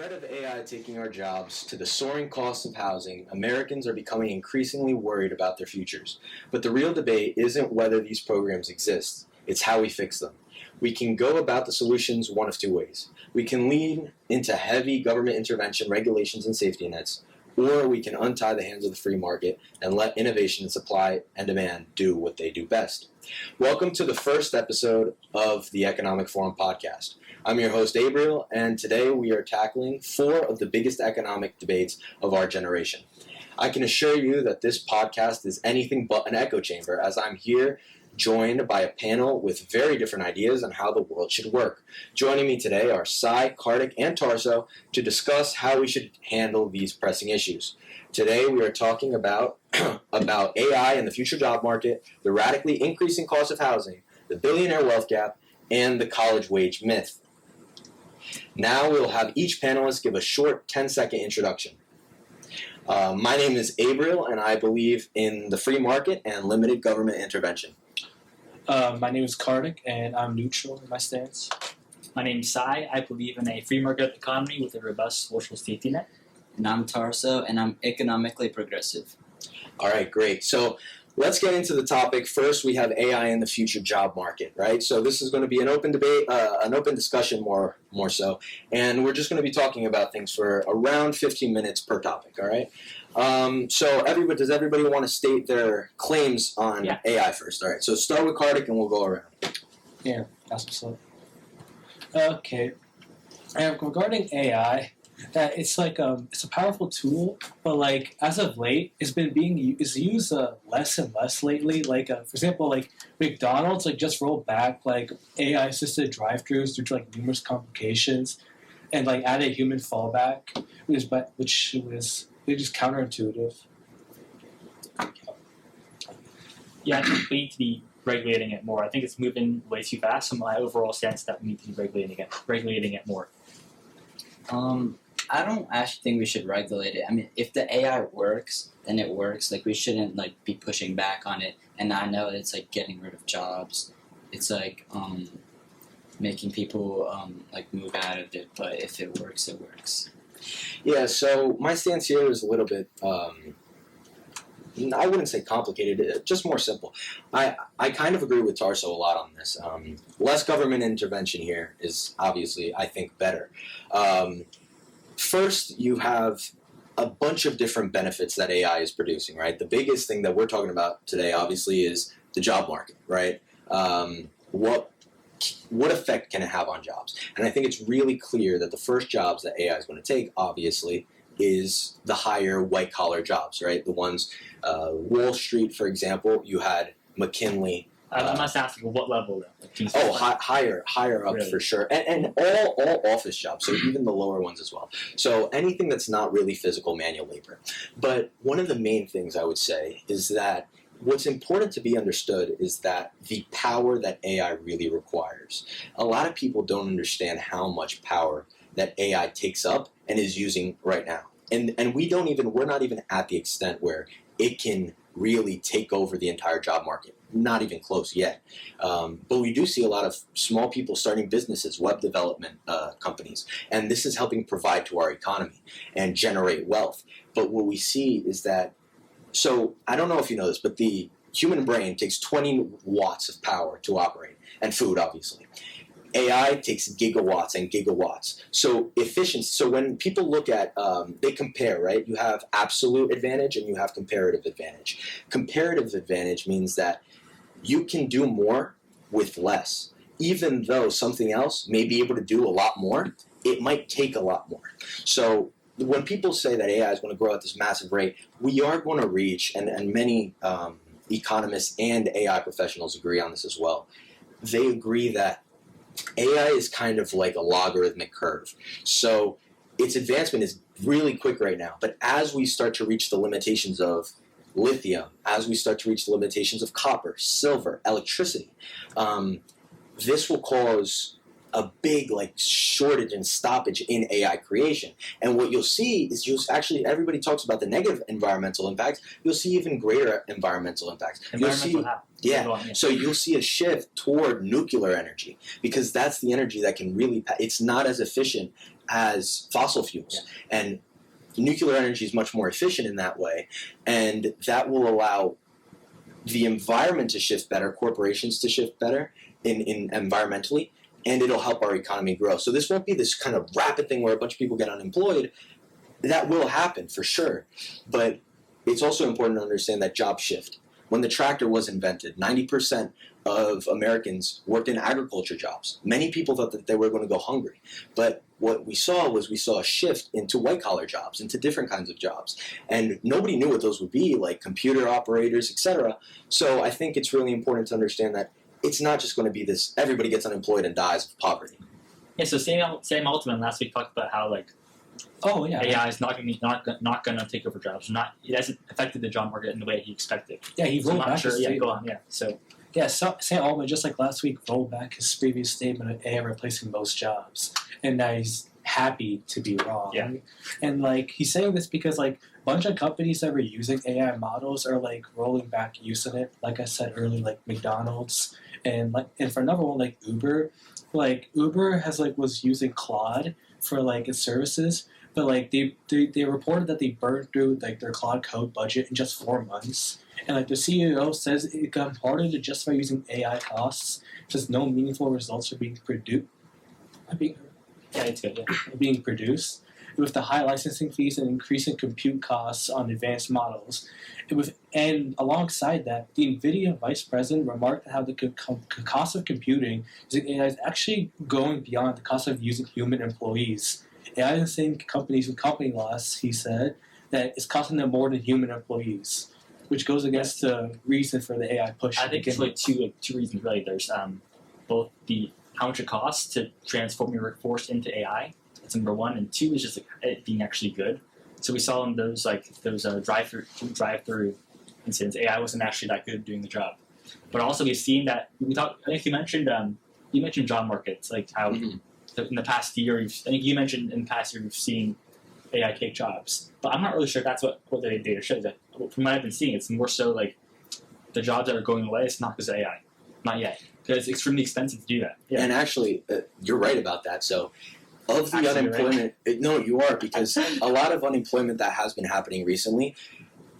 threat of AI taking our jobs to the soaring costs of housing, Americans are becoming increasingly worried about their futures. But the real debate isn't whether these programs exist, it's how we fix them. We can go about the solutions one of two ways. We can lean into heavy government intervention, regulations, and safety nets, or we can untie the hands of the free market and let innovation, supply, and demand do what they do best. Welcome to the first episode of the Economic Forum podcast. I'm your host, Gabriel, and today we are tackling four of the biggest economic debates of our generation. I can assure you that this podcast is anything but an echo chamber, as I'm here joined by a panel with very different ideas on how the world should work. Joining me today are Sai, Kartik, and Tarso to discuss how we should handle these pressing issues. Today we are talking about AI and the future job market, the radically increasing cost of housing, the billionaire wealth gap, and the college wage myth. Now we'll have each panelist give a short 10-second introduction. My name is Gabriel, and I believe in the free market and limited government intervention. My name is Kartik, and I'm neutral in my stance. My name is Sai. I believe in a free market economy with a robust social safety net. And I'm Tarso, and I'm economically progressive. All right, great. So let's get into the topic. First, we have AI in the future job market, right? So this is going to be an open debate, an open discussion more so. And we're just going to be talking about things for around 15 minutes per topic, all right? So does everybody want to state their claims on AI first? All right, so start with Kartik and we'll go around. Yeah, that's what's up. Okay. Regarding AI, that it's a powerful tool, but as of late, it's used less and less lately. For example, McDonald's just rolled back AI assisted drive-thrus due to numerous complications, and added human fallback, which was just counterintuitive. Yeah, I think we need to be regulating it more. I think it's moving way too fast. So my overall sense that we need to be regulating it more. I don't actually think we should regulate it. I mean, if the AI works, then it works. We shouldn't be pushing back on it. And I know it's getting rid of jobs. It's making people move out of it. But if it works, it works. Yeah. So my stance here is a little bit. I wouldn't say complicated, just more simple. I kind of agree with Tarso a lot on this. Less government intervention here is obviously, I think, better. First, you have a bunch of different benefits that AI is producing, right? The biggest thing that we're talking about today, obviously, is the job market, right? What effect can it have on jobs? And I think it's really clear that the first jobs that AI is going to take, obviously, is the higher white-collar jobs, right? The ones, Wall Street, for example, you had McKinley. I'm not asking what level though. Higher up really? For sure, and all office jobs, so even the lower ones as well. So anything that's not really physical manual labor. But one of the main things I would say is that what's important to be understood is that the power that AI really requires. A lot of people don't understand how much power that AI takes up and is using right now, and we're not even at the extent where it can really take over the entire job market. Not even close yet. But we do see a lot of small people starting businesses, web development companies, and this is helping provide to our economy and generate wealth. But what we see is that, so I don't know if you know this, but the human brain takes 20 watts of power to operate, and food, obviously. AI takes gigawatts and gigawatts. So efficiency. So when people look at, they compare, right? You have absolute advantage and you have comparative advantage. Comparative advantage means that you can do more with less. Even though something else may be able to do a lot more, it might take a lot more. So when people say that AI is going to grow at this massive rate, we are going to reach, and many economists and AI professionals agree on this as well. They agree that AI is kind of like a logarithmic curve. So its advancement is really quick right now. But as we start to reach the limitations of lithium, as we start to reach the limitations of copper, silver, electricity, this will cause a big shortage and stoppage in AI creation. And what you'll see is everybody talks about the negative environmental impacts. You'll see even greater environmental impacts. So you'll see a shift toward nuclear energy because that's the energy that can really, it's not as efficient as fossil fuels. And nuclear energy is much more efficient in that way, and that will allow the environment to shift better, corporations to shift better in environmentally, and it'll help our economy grow. So this won't be this kind of rapid thing where a bunch of people get unemployed. That will happen for sure, but it's also important to understand that job shift. When the tractor was invented, 90% of Americans worked in agriculture jobs. Many people thought that they were going to go hungry. But what we saw a shift into white-collar jobs, into different kinds of jobs. And nobody knew what those would be, like computer operators, etc. So I think it's really important to understand that it's not just going to be this, everybody gets unemployed and dies of poverty. Yeah, so Sam Altman last week talked about how, like, AI is not going to take over jobs. It hasn't affected the job market in the way he expected. Yeah, he So rolled I'm not back sure. his Yeah, statement. go on. Yeah, so Yeah, Sam Altman, just like last week, rolled back his previous statement of AI replacing most jobs, and now he's happy to be wrong. Yeah. And like he's saying this because like a bunch of companies that were using AI models are like rolling back using it. Like I said earlier, like McDonald's and for another one like Uber has was using Claude for like its services. But like they reported that they burned through like their Claude Code budget in just 4 months, and like the CEO says it got harder to justify using AI costs because no meaningful results are being produced. yeah, it's good. Yeah. Being produced with the high licensing fees and increasing compute costs on advanced models. And alongside that, the NVIDIA vice president remarked how the cost of computing using AI is actually going beyond the cost of using human employees. AI is saying companies with company loss, he said, that it's costing them more than human employees, which goes against the reason for the AI push. I think it's like two reasons really. There's both the how much it costs to transform your workforce into AI. That's number one, and two is just like it being actually good. So we saw in those drive-through incidents, AI wasn't actually that good at doing the job. But also we've seen that I think you mentioned job markets, like how in the past year you've seen AI take jobs. But I'm not really sure that's what the data shows. From what I've been seeing, it's more so like the jobs that are going away, it's not because of AI. Not yet. Because it's extremely expensive to do that. Yeah. And actually, you're right about that. So, of the Actually, unemployment, no, you are, because a lot of unemployment that has been happening recently,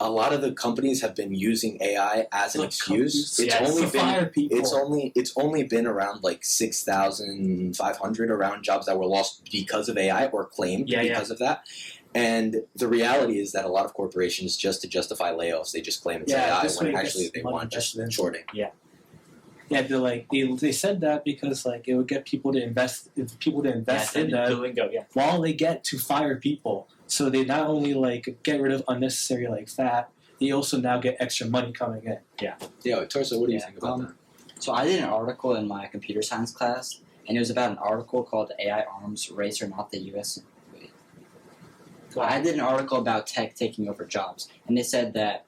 a lot of the companies have been using AI as an excuse. It's only been around like 6,500 around jobs that were lost because of AI or claimed because of that. And the reality is that a lot of corporations, just to justify layoffs, they just claim it's AI when actually they want just shorting. Yeah, they said that because like it would get people to invest in them while they get to fire people. So they not only like get rid of unnecessary like fat, they also now get extra money coming in. Yeah, Torso, what do you think about that? So I did an article in my computer science class, and it was about an article called "AI Arms Race or Not the U.S." I did an article about tech taking over jobs, and they said that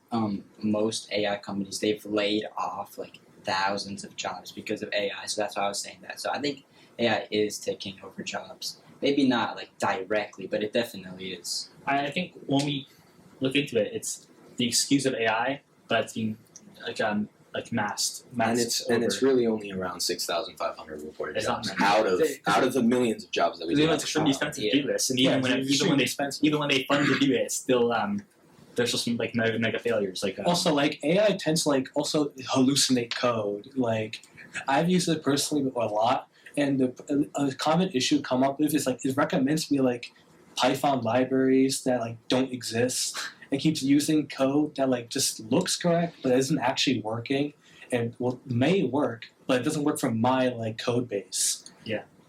most AI companies, they've laid off like thousands of jobs because of AI. So that's why I was saying that. So I think AI is taking over jobs. Maybe not like directly, but it definitely is. I think when we look into it, it's the excuse of AI, but it's being like masked And over. it's really only around 6,500 reported It's jobs not out of the millions of jobs that we do. It's extremely expensive to do this, and even when they fund to do it, it's still there's still some like mega failures. Like Also, like AI tends to like also hallucinate code. Like I've used it personally a lot, and a common issue come up with is like it recommends me like Python libraries that like don't exist. It keeps using code that like just looks correct but isn't actually working, and may work, but it doesn't work from my like code base.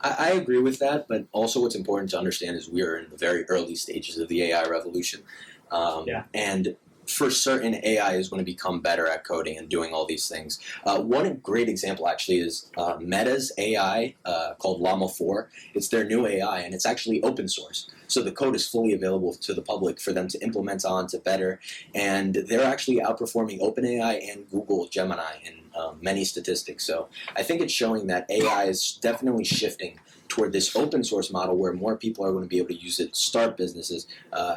I agree with that, but also what's important to understand is we are in the very early stages of the AI revolution. And for certain, AI is going to become better at coding and doing all these things. One great example actually is Meta's AI called Llama 4. It's their new AI, and it's actually open source. So the code is fully available to the public for them to implement on to better. And they're actually outperforming OpenAI and Google Gemini in many statistics. So I think it's showing that AI is definitely shifting toward this open source model where more people are going to be able to use it, start businesses,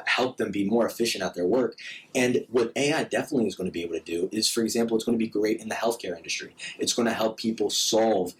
help them be more efficient at their work. And what AI definitely is going to be able to do is, for example, it's going to be great in the healthcare industry. It's going to help people solve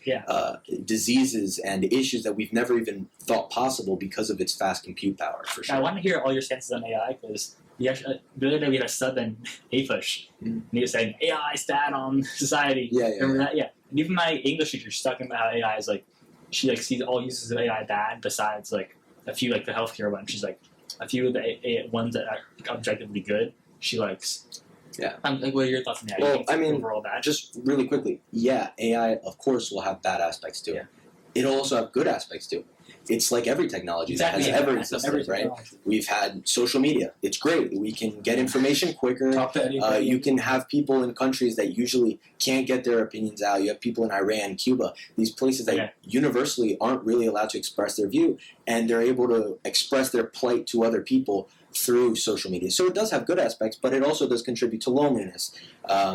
diseases and issues that we've never even thought possible because of its fast compute power, for sure. I want to hear all your stances on AI because the other day we had a sub in A-Push, and he was saying AI is bad on society. Remember that? Yeah. And even my English teacher, she's talking about how AI is like, she like sees all uses of AI bad besides like a few like the healthcare ones. She's like a few of the ones that are objectively good, she likes. Yeah. Like, what are your thoughts on that? Well, I mean, overall bad? just really quickly, AI, of course, will have bad aspects to it. It'll also have good aspects to it. It's like every technology that has ever existed, right? We've had social media. It's great. We can get information quicker. Talk to anybody. You can have people in countries that usually can't get their opinions out. You have people in Iran, Cuba, these places that universally aren't really allowed to express their view, and they're able to express their plight to other people through social media. So it does have good aspects, but it also does contribute to loneliness,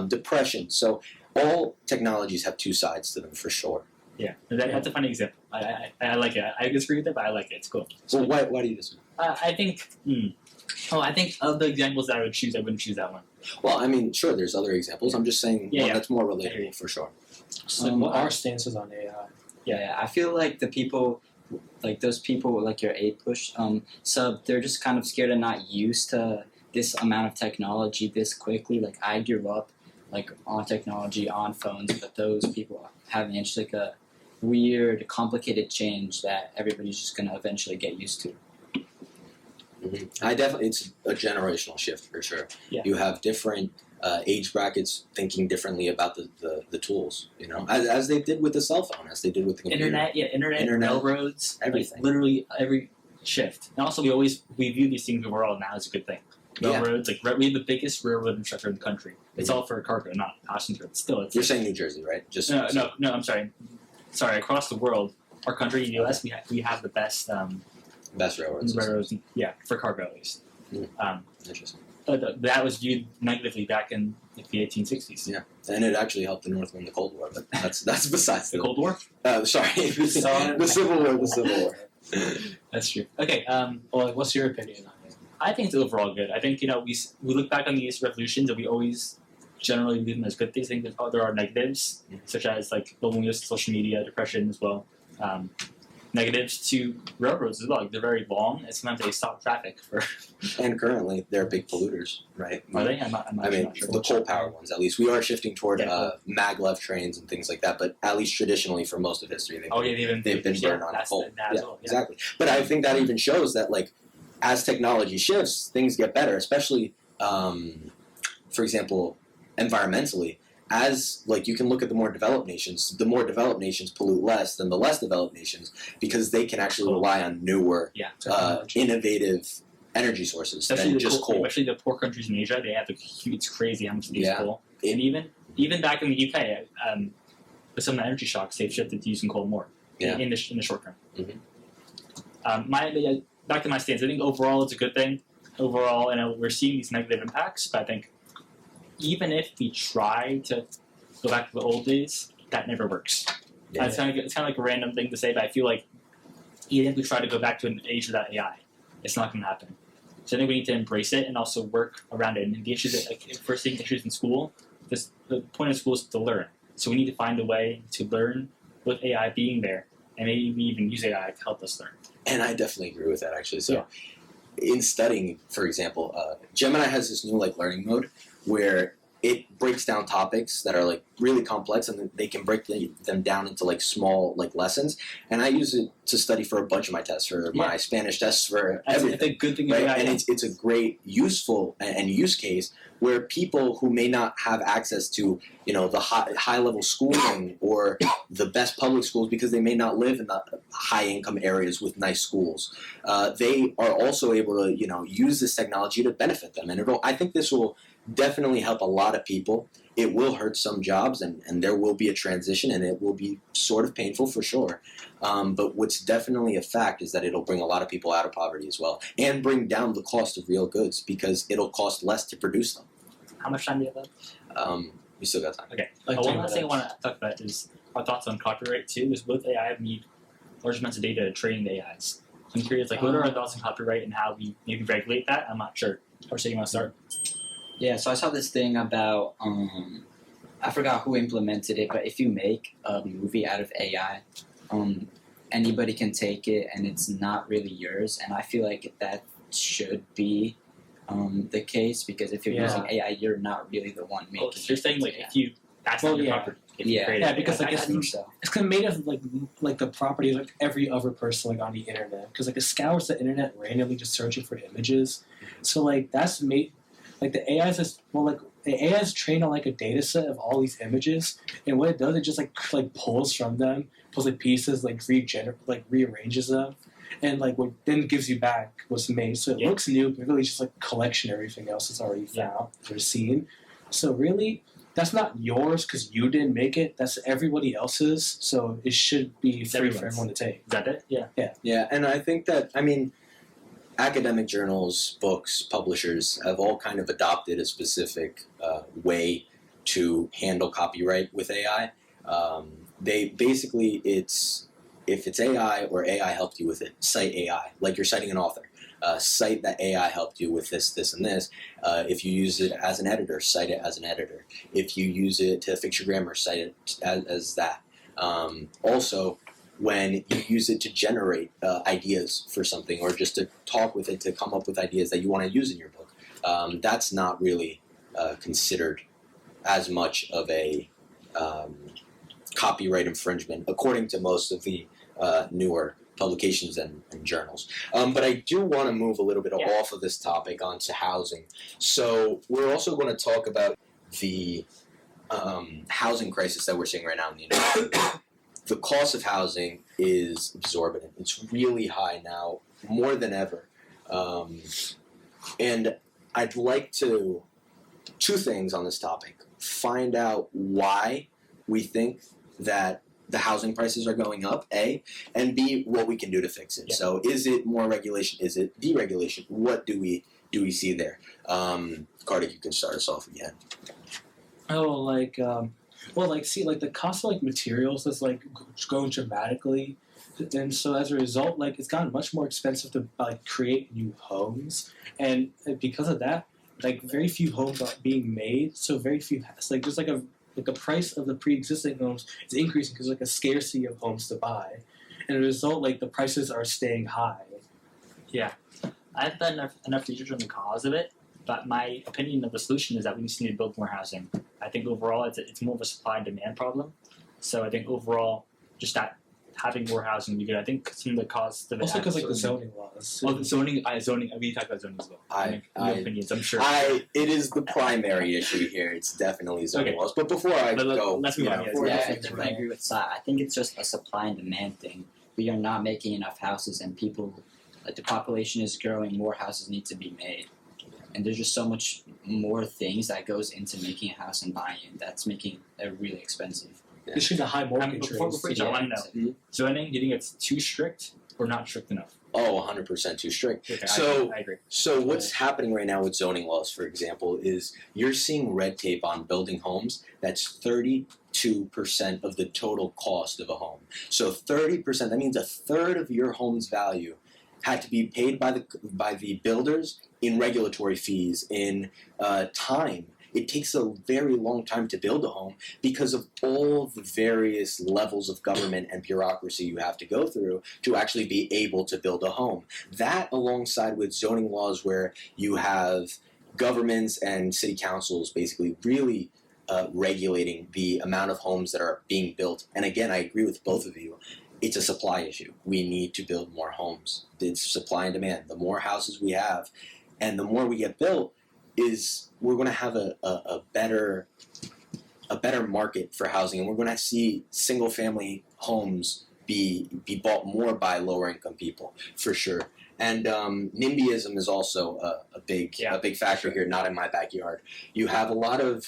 depression. So all technologies have two sides to them, for sure. Yeah, that's a funny example. I like it. I disagree with it, but I like it. It's cool. So why do you disagree? I think. I think of the examples that I would choose, I wouldn't choose that one. Well, I mean, sure, there's other examples. I'm just saying one that's more relatable, for sure. So what are stances on AI? Yeah, I feel like the people, like those people, like your A-Push sub, they're just kind of scared and not used to this amount of technology this quickly. Like I grew up like on technology, on phones, but those people having just like a weird, complicated change that everybody's just going to eventually get used to. Mm-hmm. It's a generational shift for sure. Yeah. You have different age brackets thinking differently about the tools, you know, as they did with the cell phone, as they did with the computer. Internet, railroads, everything. Like, literally every shift. And also we view these things overall now as a good thing. Railroads, like we have the biggest railroad infrastructure in the country. It's all for cargo, not passenger. But still, it's You're saying New Jersey, right? No. I'm sorry. Across the world, our country, the U.S., we have the best railroads. For cargo at least. Interesting. But that was viewed negatively back in like, the 1860s. Yeah, and it actually helped the North win the Cold War, but that's besides the Cold War. Sorry, the Civil War. The Civil War. That's true. Okay. Well, what's your opinion on it? I think it's overall good. I think we look back on these revolutions and we always generally view them as good things. I think there are negatives, such as like loneliness, social media, depression as well. Negatives to railroads as well. Like, they're very long, and sometimes they stop traffic for. And currently, they're big polluters, right? Are they? I'm not sure. The coal power ones, at least. We are shifting toward maglev trains and things like that, but at least traditionally, for most of history, they've been burned on coal. Exactly. But I think that even shows that, like, as technology shifts, things get better, especially, for example, environmentally. As, like, you can look at the more developed nations pollute less than the less developed nations because they can actually rely on newer, innovative energy sources than just coal. Especially the poor countries in Asia, they have it's crazy how much they use coal. And even back in the UK, with some of the energy shocks, they've shifted to using coal more in the short term. Mm-hmm. Back to my stance, I think overall it's a good thing. Overall, we're seeing these negative impacts, but I think even if we try to go back to the old days, that never works. It's kind of like a random thing to say, but I feel like even if we try to go back to an age without AI, it's not going to happen. So I think we need to embrace it and also work around it. And the issues that, like, if we're seeing issues in school, the point of school is to learn. So we need to find a way to learn with AI being there, and maybe even use AI to help us learn. And I definitely agree with that, actually. So in studying, for example, Gemini has this new learning mode where it breaks down topics that are really complex, and they can break them down into small lessons. And I use it to study for a bunch of my tests, for my Spanish tests, for everything. That's a good thing, right? And it's a great, useful and use case where people who may not have access to the high level schooling or the best public schools because they may not live in the high income areas with nice schools, they are also able to use this technology to benefit them. And I think this will definitely help a lot of people. It will hurt some jobs, and there will be a transition, and it will be sort of painful for sure. But what's definitely a fact is that it'll bring a lot of people out of poverty as well, and bring down the cost of real goods because it'll cost less to produce them. How much time do you have left? We still got time. Okay. One last thing I want to talk about is our thoughts on copyright too. Is both AI and large amounts of data to train the AIs. So I'm curious, like, what are our thoughts on copyright and how we maybe regulate that? I'm not sure. Or so you want to start? Yeah, so I saw this thing about I forgot who implemented it, but if you make a movie out of AI, anybody can take it and it's not really yours. And I feel like that should be the case, because if you're Yeah. using AI, you're not really the one making Oh, so you're it. saying like Yeah. if you that's not your property. If you Yeah. create Yeah, it. because, like, I think so. it's kind of made of like the property of like every other person like on the internet, because like it scours the internet randomly just searching for images. So like that's made like the AI is the AI is trained on like a data set of all these images, and what it does, it just like pulls from them, pulls like pieces, like rearranges them, and like what then gives you back what's made. So it Yeah. looks new, but really just like collection of everything else that's already found or seen. So really, that's not yours because you didn't make it. That's everybody else's. So it should be free for everyone's. everyone to take. Is that it? Yeah. Yeah, and I think that, I mean, academic journals, books, publishers have all kind of adopted a specific way to handle copyright with AI. They basically, if it's AI or AI helped you with it, cite AI, like you're citing an author. Cite that AI helped you with this, this, and this. If you use it as an editor, cite it as an editor. If you use it to fix your grammar, cite it as that. Also, when you use it to generate ideas for something, or just to talk with it to come up with ideas that you want to use in your book, that's not really considered as much of a copyright infringement, according to most of the newer publications and journals. But I do want to move a little bit off of this topic onto housing. So we're also going to talk about the housing crisis that we're seeing right now in the United States. The cost of housing is exorbitant. It's really high now, more than ever. And I'd like to, two things on this topic. Find out why we think that the housing prices are going up, A, and B, what we can do to fix it. Yeah. So is it more regulation? Is it deregulation? What do we see there? Kartik, you can start us off again. Oh, see, like the cost of like materials is like growing dramatically, and so as a result, like it's gotten much more expensive to like create new homes, and because of that, like very few homes are being made. So very few, like just like the price of the pre-existing homes is increasing because like a scarcity of homes to buy, and as a result, like the prices are staying high. Yeah. I've done enough research on the cause of it, but my opinion of the solution is that we just need to build more housing. I think overall it's more of a supply and demand problem. So I think overall, just that having more housing would be good. I think some of the costs of it Also because like the absolutely- zoning laws. Oh, the zoning. We talk about zoning as well. Your opinions, I'm sure. It is the primary issue here. It's definitely zoning Okay. laws. But before I But go, let's move on. Yeah, I Yes. definitely agree with Sai. I think it's just a supply and demand thing. We are not making enough houses, and people, like the population is growing. More houses need to be made, and there's just so much more things that goes into making a house and buying it. That's making it really expensive. They should have high mortgage Before rates. you jump, I want to know. Mhm. Zoning, do you think it's too strict or not strict enough? 100% too strict. Okay, So- I agree. So what's happening right now with zoning laws, for example, is you're seeing red tape on building homes that's 32% of the total cost of a home. So 30%, that means a third of your home's value had to be paid by the builders in regulatory fees, in time. It takes a very long time to build a home because of all the various levels of government and bureaucracy you have to go through to actually be able to build a home. That, alongside with zoning laws where you have governments and city councils basically really regulating the amount of homes that are being built. And again, I agree with both of you. It's a supply issue. We need to build more homes. It's supply and demand. The more houses we have and the more we get built, we're going to have a better market for housing, and we're going to see single family homes be bought more by lower income people for sure. And NIMBYism is also a big factor here. Not in my backyard. You have a lot of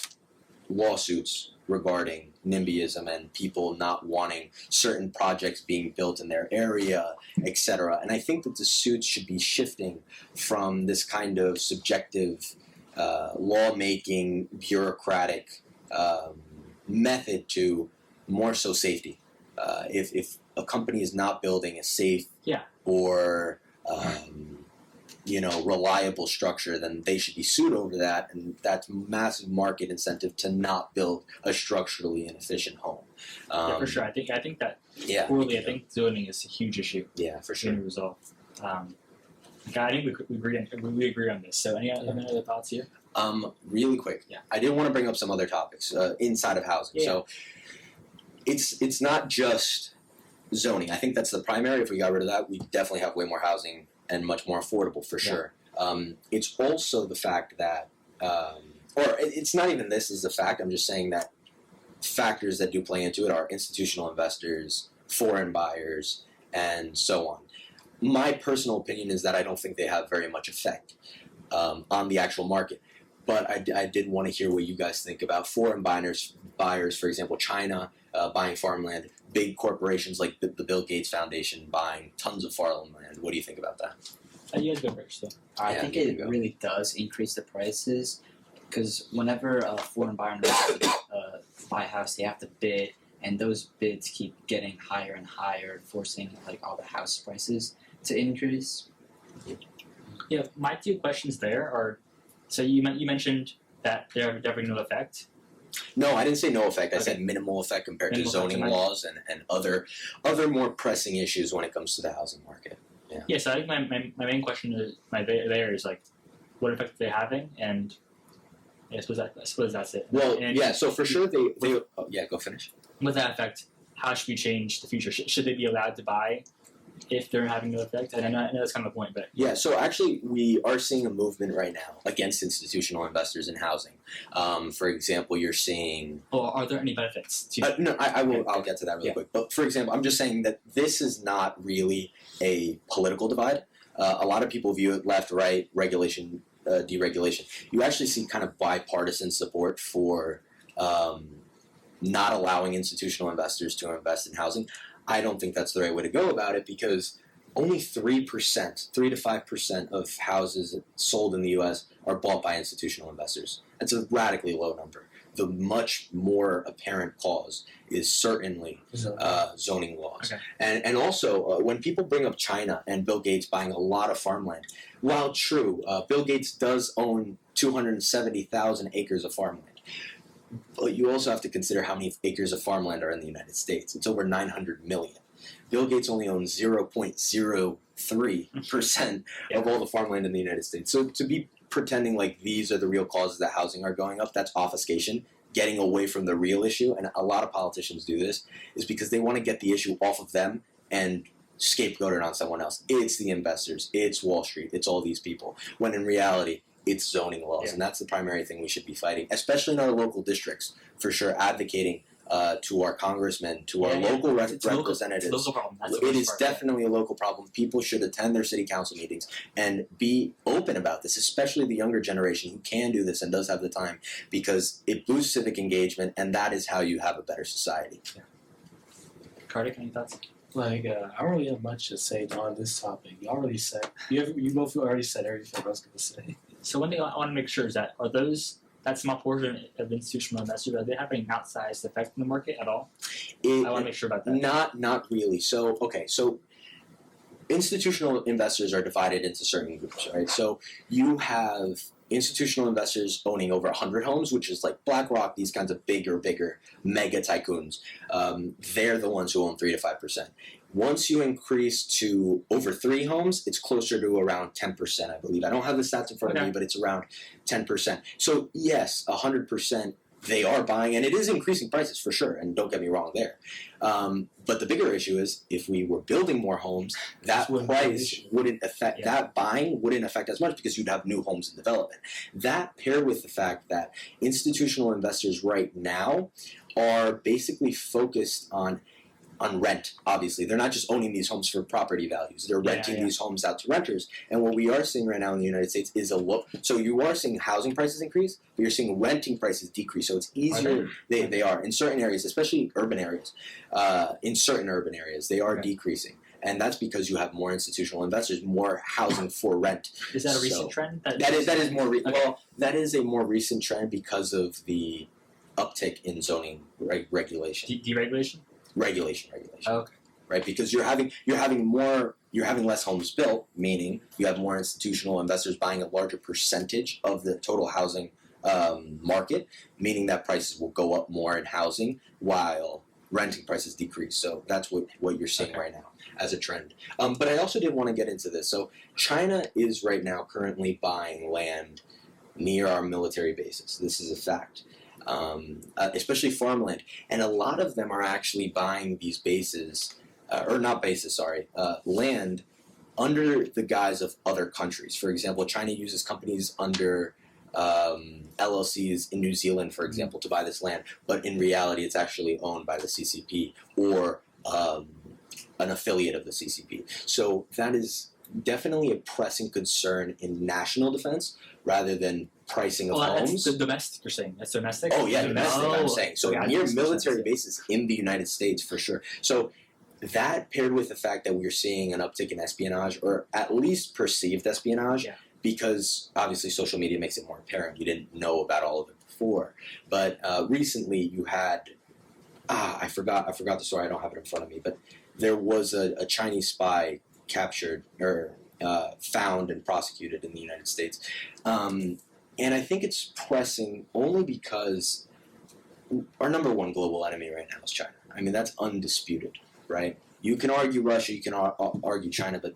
lawsuits regarding NIMBYism and people not wanting certain projects being built in their area, etc. And I think that the suits should be shifting from this kind of subjective lawmaking, bureaucratic method to more so safety. If a company is not building a safe or reliable structure, then they should be sued over that, and that's massive market incentive to not build a structurally inefficient home. For sure. I think that Yeah. poorly. I think zoning is a huge issue. Yeah, for sure. To resolve. I think we agree on this. So any other thoughts here? Really quick. Yeah. I did want to bring up some other topics inside of housing. Yeah. So it's not just zoning. I think that's the primary. If we got rid of that, we definitely have way more housing and much more affordable for sure. It's also the fact that, or it's not even this is a fact. I'm just saying that factors that do play into it are institutional investors, foreign buyers, and so on. My personal opinion is that I don't think they have very much effect on the actual market. But I did want to hear what you guys think about foreign buyers, for example, China buying farmland, big corporations like the Bill Gates Foundation buying tons of farmland. What do you think about that? You guys go first, though. I think it really does increase the prices because whenever a foreign buyer wants to buy a house, they have to bid, and those bids keep getting higher and higher, forcing like all the house prices to increase. Yeah, my two questions there are, so you mentioned that they're having no effect. No, I didn't say no effect. I Okay. said minimal effect compared Minimal to zoning effect. laws and other more pressing issues when it comes to the housing market. Yeah, so I think my main question is is like, what effect are they having, and I suppose that's it. Well, and yeah. So for sure they go finish. with that effect, how should we change the future? Should they be allowed to buy if they're having no effect? And I know that's kind of the point, but Yeah, so actually we are seeing a movement right now against institutional investors in housing. For example, you're seeing... are there any benefits to? no, I'll get to that really quick. But for example, I'm just saying that this is not really a political divide. A lot of people view it left, right, regulation, deregulation. You actually see kind of bipartisan support for not allowing institutional investors to invest in housing. I don't think that's the right way to go about it because only 3%, 3 to 5% of houses sold in the U.S. are bought by institutional investors. That's a radically low number. The much more apparent cause is certainly zoning laws. Okay. And also, when people bring up China and Bill Gates buying a lot of farmland, while true, Bill Gates does own 270,000 acres of farmland. But you also have to consider how many acres of farmland are in the United States. It's over 900 million. Bill Gates only owns 0.03% of all the farmland in the United States. So to be pretending like these are the real causes that housing are going up, that's obfuscation, getting away from the real issue. And a lot of politicians do this, is because they want to get the issue off of them and scapegoat it on someone else. It's the investors, it's Wall Street, it's all these people. When in reality, it's zoning laws, and that's the primary thing we should be fighting, especially in our local districts, for sure, advocating to our congressmen, to our local representatives. It's a local problem. That's the It worst is part. definitely a local problem. People should attend their city council meetings and be open about this, especially the younger generation who can do this and does have the time, because it boosts civic engagement, and that is how you have a better society. Kartik, any thoughts? I don't really have much to say on this topic. You already said you both already said everything I was going to say. So one thing I want to make sure is that that small portion of institutional investors, are they having an outsized effect in the market at all? I want to make sure about that. Not really. So institutional investors are divided into certain groups, right? So you have institutional investors owning over 100 homes, which is like BlackRock, these kinds of bigger mega tycoons. They're the ones who own 3 to 5%. Once you increase to over 3 homes, it's closer to around 10%, I believe. I don't have the stats in front of me, but it's around 10%. So yes, 100% they are buying, and it is increasing prices for sure, and don't get me wrong there. But the bigger issue is if we were building more homes, that price wouldn't affect, that buying wouldn't affect as much because you'd have new homes in development. That paired with the fact that institutional investors right now are basically focused on rent, obviously. They're not just owning these homes for property values. They're renting these homes out to renters. And what we are seeing right now in the United States is so you are seeing housing prices increase, but you're seeing renting prices decrease. So it's easier. They are. In certain areas, especially urban areas, in certain urban areas, they are decreasing. And that's because you have more institutional investors, more housing for rent. Is that a recent trend? That is more well, that is a more recent trend because of the uptick in zoning regulation. Deregulation? Regulation. Oh, okay. right? Because you're having less homes built, meaning you have more institutional investors buying a larger percentage of the total housing market, meaning that prices will go up more in housing while renting prices decrease. So that's what you're seeing right now as a trend. But I also did want to get into this. So China is right now currently buying land near our military bases. This is a fact. Especially farmland. And a lot of them are actually buying these bases, land under the guise of other countries. For example, China uses companies under LLCs in New Zealand, for example, to buy this land, but in reality it's actually owned by the CCP or an affiliate of the CCP. So that is definitely a pressing concern in national defense rather than pricing of homes. That's the domestic, you're saying? That's domestic? Oh, yeah, domestic, I'm saying. So yeah, near military bases in the United States, for sure. So that paired with the fact that we're seeing an uptick in espionage, or at least perceived espionage, because obviously social media makes it more apparent. You didn't know about all of it before. But recently you had, I forgot the story, I don't have it in front of me, but there was a Chinese spy captured or found and prosecuted in the United States. And I think it's pressing only because our number one global enemy right now is China. I mean, that's undisputed, right? You can argue Russia, you can argue China, but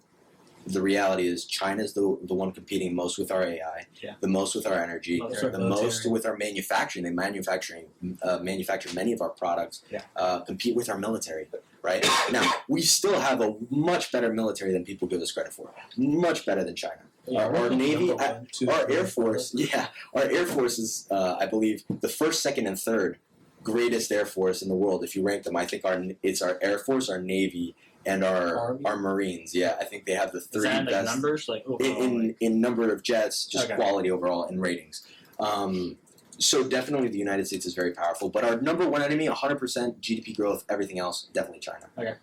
the reality is China's the one competing most with our AI, the most with our energy, the most with our manufacturing. They manufacture many of our products, compete with our military, right? Now, we still have a much better military than people give us credit for. Much better than China. Our Navy, our Air Force, our Air Force is, I believe, the first, second, and third greatest Air Force in the world. If you rank them, I think it's our Air Force, our Navy, and our Marines. Yeah, I think they have the three best. best Numbers, like in number of jets, just quality overall, and ratings. So definitely the United States is very powerful, but our number one enemy, 100% GDP growth, everything else, definitely China. Okay.